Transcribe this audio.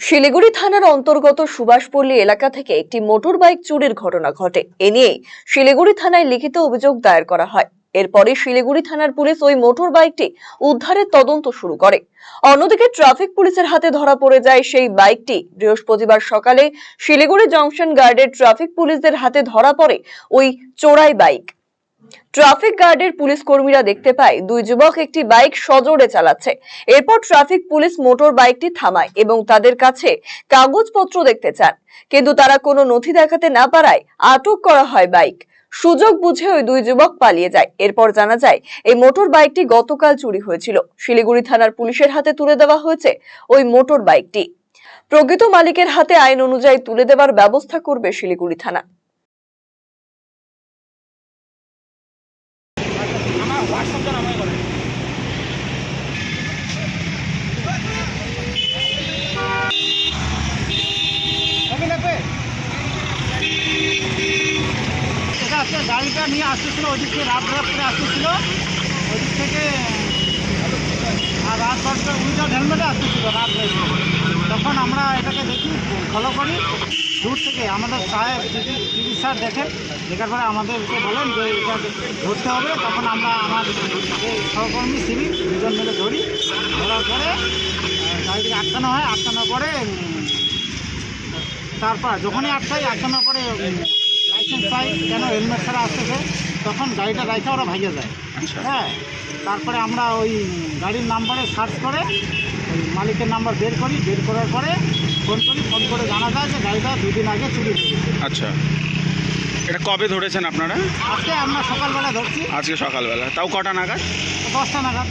শিলিগুড়ি থানার অন্তর্গত সুভাষপল্লী এলাকা থেকে একটি মোটর বাইক চুরির ঘটনা ঘটে। এ নিয়ে শিলিগুড়ি থানায় লিখিত অভিযোগ দায়ের করা হয়। এরপরে শিলিগুড়ি থানার পুলিশ ওই মোটর বাইকটি উদ্ধারের তদন্ত শুরু করে। অন্যদিকে ট্রাফিক পুলিশের হাতে ধরা পড়ে যায় সেই বাইকটি। বৃহস্পতিবার সকালে শিলিগুড়ি জংশন গার্ডের ট্রাফিক পুলিশদের হাতে ধরা পড়ে ওই চোরাই বাইক। ট্রাফিক গার্ডের পুলিশ কর্মীরা দেখতে পায় দুই যুবক একটি বাইক সজোরে চালাচ্ছে। এরপর ট্রাফিক পুলিশ মোটর বাইকটি থামায় এবং তাদের কাছে কাগজপত্র দেখতে চান, কিন্তু তারা কোনো নথি দেখাতে না পারায় আটক করা হয় বাইক। সুযোগ বুঝে ওই দুই যুবক পালিয়ে যায়। এরপর জানা যায় এই মোটর বাইকটি গতকাল চুরি হয়েছিল। শিলিগুড়ি থানার পুলিশের হাতে তুলে দেওয়া হয়েছে ওই মোটর বাইকটি। প্রকৃত মালিকের হাতে আইন অনুযায়ী তুলে দেওয়ার ব্যবস্থা করবে শিলিগুড়ি থানা। গাড়িটা নিয়ে আসতেছিল, ওইদিক থেকে রাত করে আসতেছিল, ওইদিক থেকে আর রাত 10টা উইদাউট হেলমেটে আসতেছিল রাত লেগে। তখন আমরা এটাকে দেখি, ফলো করি দূর থেকে। আমাদের সাহেব টিভি স্যার দেখেন, দেখার পরে আমাদেরকে বলেন যে এটা ধরতে হবে। তখন আমরা আমার যে সহকর্মী সিভিক দুজন মিলে ধরি। ধরার পরে গাড়িটিকে আটকানো হয়। আটকানোর পরে তারপর যখনই আটকানোর পরে লাইসেন্স পাই, কেন হেলমেট ছাড়া আসতেছে, তখন গাড়িটা রাইখে ওরা ভাইগে যায়। হ্যাঁ, তারপরে আমরা ওই গাড়ির নাম্বারে সার্চ করে ওই মালিকের নাম্বার বের করি। বের করার পরে ফোন করে জানা যায় যে গাড়িটা 2 দিন আগে চুরি হয়েছে। আচ্ছা, এটা কবে ধরেছেন আপনারা? আজকে আমরা সকালবেলা ধরছি। আজকে সকালবেলা, তাও কটা নাগাদ? 10টা নাগাদ।